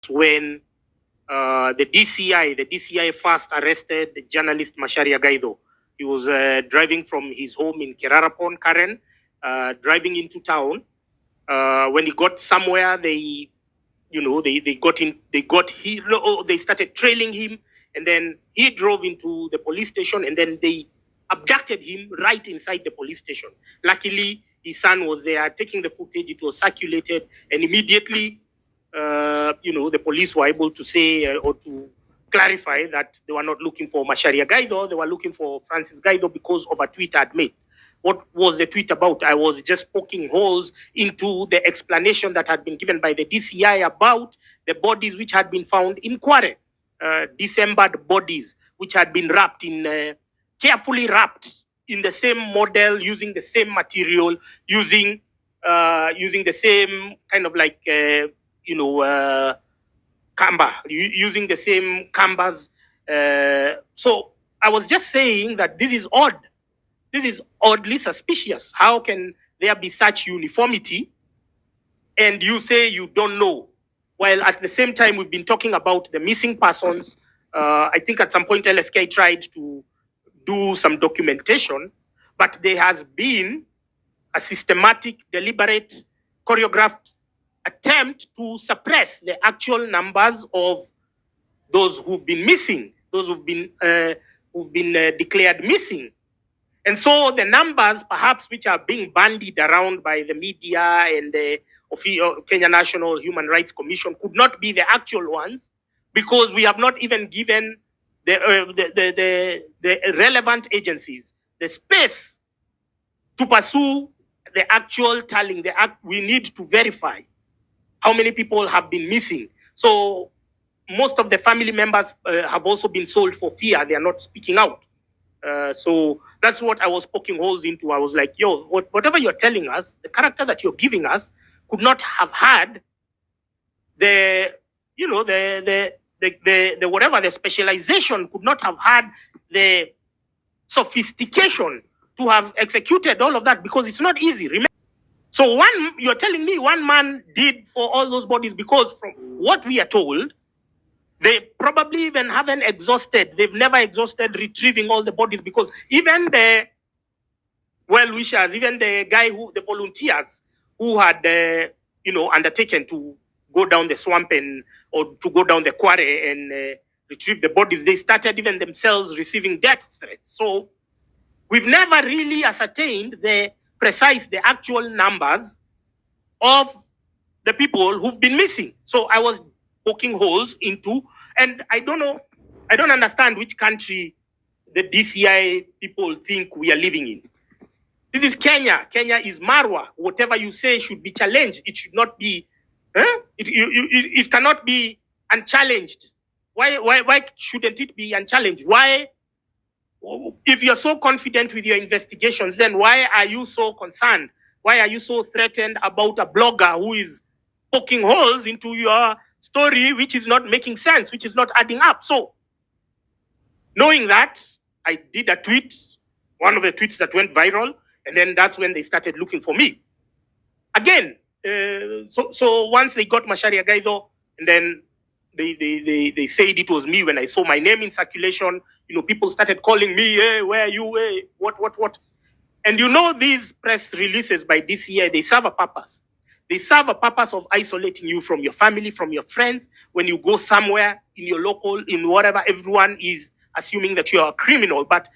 when the DCI first arrested the journalist Macharia Gaitho. He was driving from his home in Kerarapon, Karen, driving into town. When he got somewhere, they started trailing him, and then he drove into the police station, and then they abducted him right inside the police station. Luckily, his son was there taking the footage. It was circulated, and immediately, the police were able to say or to clarify that they were not looking for Macharia Gaitho. They were looking for Francis Gaitho because of a tweet I'd made. What was the tweet about? I was just poking holes into the explanation that had been given by the DCI about the bodies which had been found in Kware, dismembered bodies which had been wrapped in, carefully wrapped in the same model, using the same material, using the same kind of like, camber, using the same cambers. So I was just saying that this is odd. This is oddly suspicious. How can there be such uniformity and you say you don't know? While at the same time, we've been talking about the missing persons. I think at some point LSK tried to do some documentation, but there has been a systematic, deliberate, choreographed attempt to suppress the actual numbers of those who've been missing, those who've been declared missing. And so the numbers, perhaps, which are being bandied around by the media and the Kenya National Human Rights Commission could not be the actual ones, because we have not even given the relevant agencies the space to pursue the actual tallying. We need to verify how many people have been missing. So most of the family members have also been sold for fear. They are not speaking out. So that's what I was poking holes into. I was like, yo, whatever you're telling us, the character that you're giving us could not have had the specialization, could not have had the sophistication to have executed all of that, because it's not easy. Remember? So you're telling me one man did for all those bodies, because from what we are told, they probably even haven't exhausted. They've never exhausted retrieving all the bodies, because even the well-wishers, even the volunteers who had, undertaken to go down the swamp or to go down the quarry and retrieve the bodies, they started even themselves receiving death threats. So we've never really ascertained the actual numbers of the people who've been missing. So I was poking holes into, and I don't understand which country the DCI people think we are living in. This is Kenya. Kenya is Marwa. Whatever you say should be challenged. It should not be, it cannot be unchallenged. Why shouldn't it be unchallenged? Why, if you're so confident with your investigations, then why are you so concerned? Why are you so threatened about a blogger who is poking holes into your story, which is not making sense, which is not adding up? So, knowing that, I did a tweet, one of the tweets that went viral, and then that's when they started looking for me. Again, so once they got Macharia Gaitho, and then they said it was me when I saw my name in circulation, people started calling me, hey, where are you, hey, what? And these press releases by DCI, they serve a purpose. They serve a purpose of isolating you from your family, from your friends. When you go somewhere in your local, in whatever, everyone is assuming that you're a criminal. But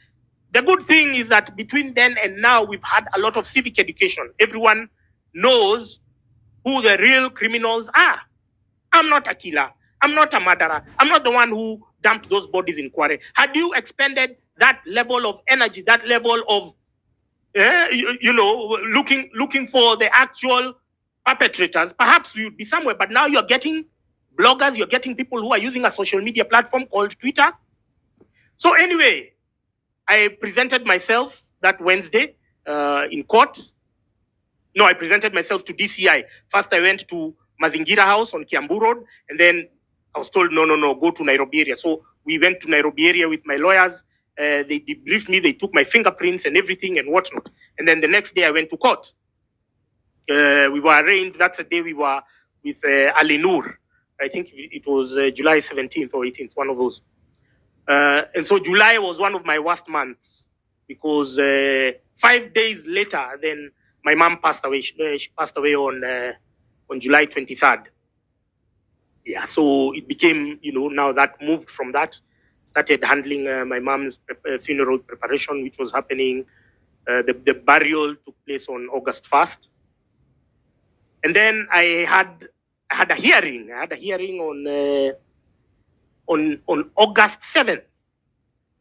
the good thing is that between then and now, we've had a lot of civic education. Everyone knows who the real criminals are. I'm not a killer. I'm not a murderer. I'm not the one who dumped those bodies in Kware. Had you expended that level of energy, that level of, looking for the actual perpetrators, perhaps you'd be somewhere. But now you're getting bloggers, you're getting people who are using a social media platform called Twitter. So anyway, I presented myself that Wednesday in court. No, I presented myself to DCI. First, I went to Mazingira House on Kiambu Road, and then I was told, no, go to Nairobi area. So we went to Nairobi area with my lawyers. They debriefed me. They took my fingerprints and everything and whatnot. And then the next day I went to court. We were arraigned. That's the day we were with Ali Noor. I think it was July 17th or 18th, one of those. And so July was one of my worst months because 5 days later, then my mom passed away. She passed away on July 23rd. Yeah, so it became, now that moved from that, started handling my mom's funeral preparation, which was happening. The burial took place on August 1st. And then I had a hearing. I had a hearing on August 7th.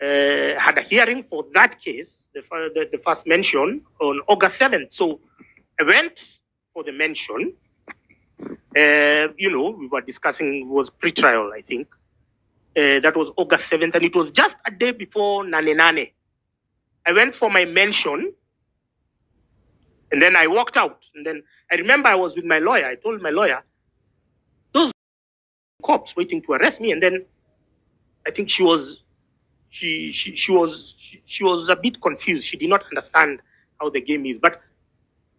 Had a hearing for that case, the first mention, on August 7th. So I went for the mention. We were discussing, it was pre-trial, I think. That was August 7th, and it was just a day before Nane Nane. I went for my mention, and then I walked out. And then I remember I was with my lawyer. I told my lawyer, those cops waiting to arrest me. And then I think she was a bit confused. She did not understand how the game is. But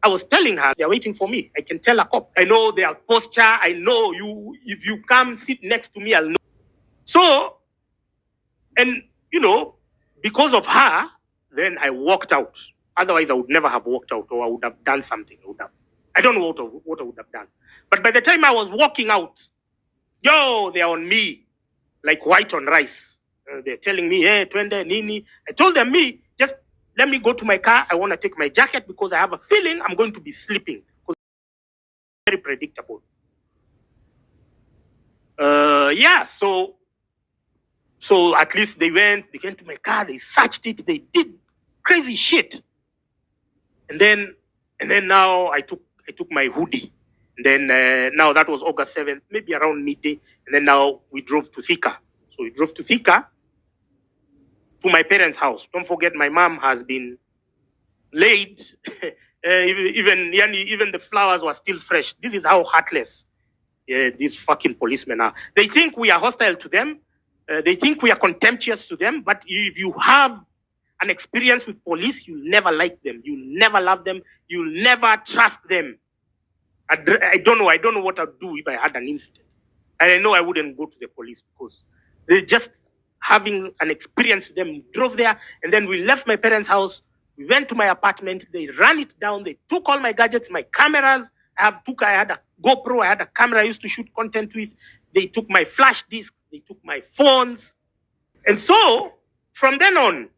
I was telling her, they're waiting for me. I can tell a cop. I know their posture. I know you. If you come sit next to me, I'll know. So, and, because of her, then I walked out. Otherwise, I would never have walked out, or I would have done something. I don't know what I would have done. But by the time I was walking out, they're on me like white on rice. They're telling me, hey, twende, nini. I told them, just let me go to my car. I want to take my jacket because I have a feeling I'm going to be sleeping. Because it's very predictable. So at least they came to my car, they searched it, they did crazy shit. And then now I took my hoodie. And then now that was August 7th, maybe around midday. And then now we drove to Thika. So we drove to Thika, to my parents' house. Don't forget, my mom has been laid. Even the flowers were still fresh. This is how heartless these fucking policemen are. They think we are hostile to them. They think we are contemptuous to them. But if you have an experience with police, you'll never like them. You'll never love them. You'll never trust them. I don't know. I don't know what I'd do if I had an incident. And I know I wouldn't go to the police because they're just having an experience with them. We drove there, and then we left my parents' house. We went to my apartment. They ran it down. They took all my gadgets, my cameras. I had a GoPro. I had a camera I used to shoot content with. They took my flash disks. They took my phones. And so, from then on,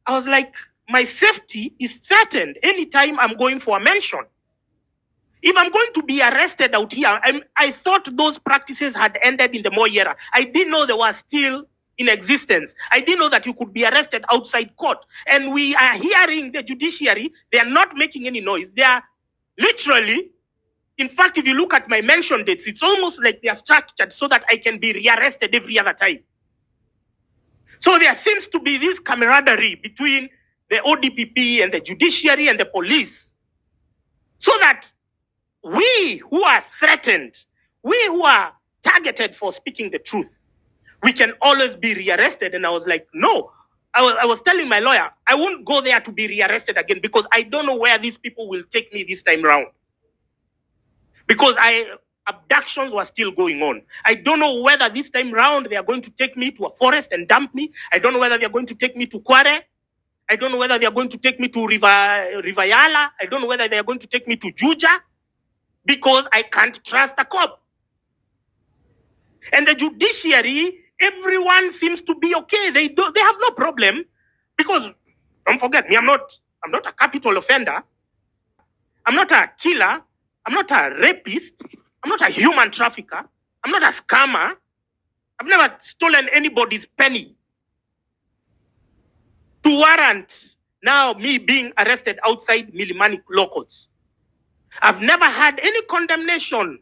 I was like, my safety is threatened anytime I'm going for a mention. If I'm going to be arrested out here, I thought those practices had ended in the Moi era. I didn't know they were still in existence. I didn't know that you could be arrested outside court. And we are hearing the judiciary, they are not making any noise. They are literally, in fact, if you look at my mention dates, it's almost like they are structured so that I can be rearrested every other time. So there seems to be this camaraderie between the ODPP and the judiciary and the police, so that we who are threatened, we who are targeted for speaking the truth, we can always be rearrested. And I was like, no. I was telling my lawyer, I won't go there to be rearrested again because I don't know where these people will take me this time round. Because abductions were still going on. I don't know whether this time round they are going to take me to a forest and dump me. I don't know whether they are going to take me to Kware. I don't know whether they are going to take me to Rivayala. I don't know whether they are going to take me to Juja. Because I can't trust a cop. And the judiciary, everyone seems to be okay. They have no problem. Because, don't forget me, I'm not a capital offender. I'm not a killer. I'm not a rapist. I'm not a human trafficker. I'm not a scammer. I've never stolen anybody's penny. To warrant now me being arrested outside Milimani locals. I've never had any condemnation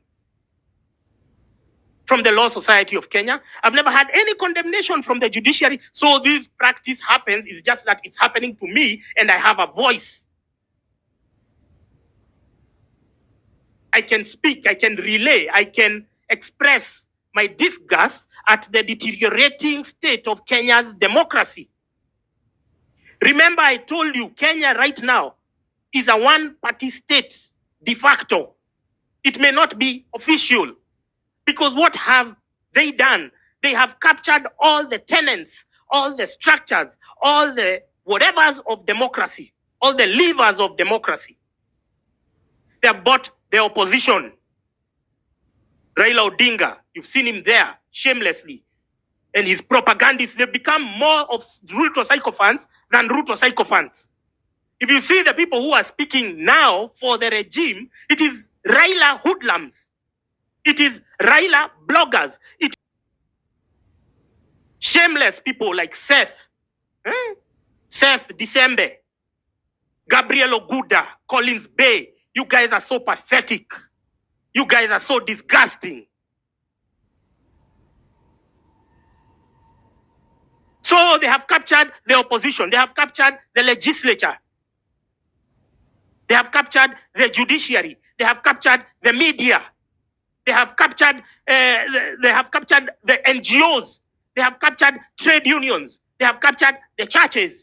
from the Law Society of Kenya. I've never had any condemnation from the judiciary. So this practice happens. It's just that it's happening to me and I have a voice. I can speak, I can relay, I can express my disgust at the deteriorating state of Kenya's democracy. Remember, I told you, Kenya right now is a one-party state. De facto, it may not be official, Because what have they done? They have captured all the tenets, all the structures, all the whatevers of democracy, all the levers of democracy. They have bought the opposition. Raila Odinga, you've seen him there shamelessly. And his propagandists, they've become more of Ruto sycophants than Ruto sycophants. If you see the people who are speaking now for the regime, it is Raila hoodlums. It is Raila bloggers. It shameless people like Seth, Seth December, Gabriel Oguda, Collins Bay. You guys are so pathetic. You guys are so disgusting. So they have captured the opposition. They have captured the legislature. They have captured the judiciary. They have captured the media. They have captured the NGOs. They have captured trade unions. They have captured the churches.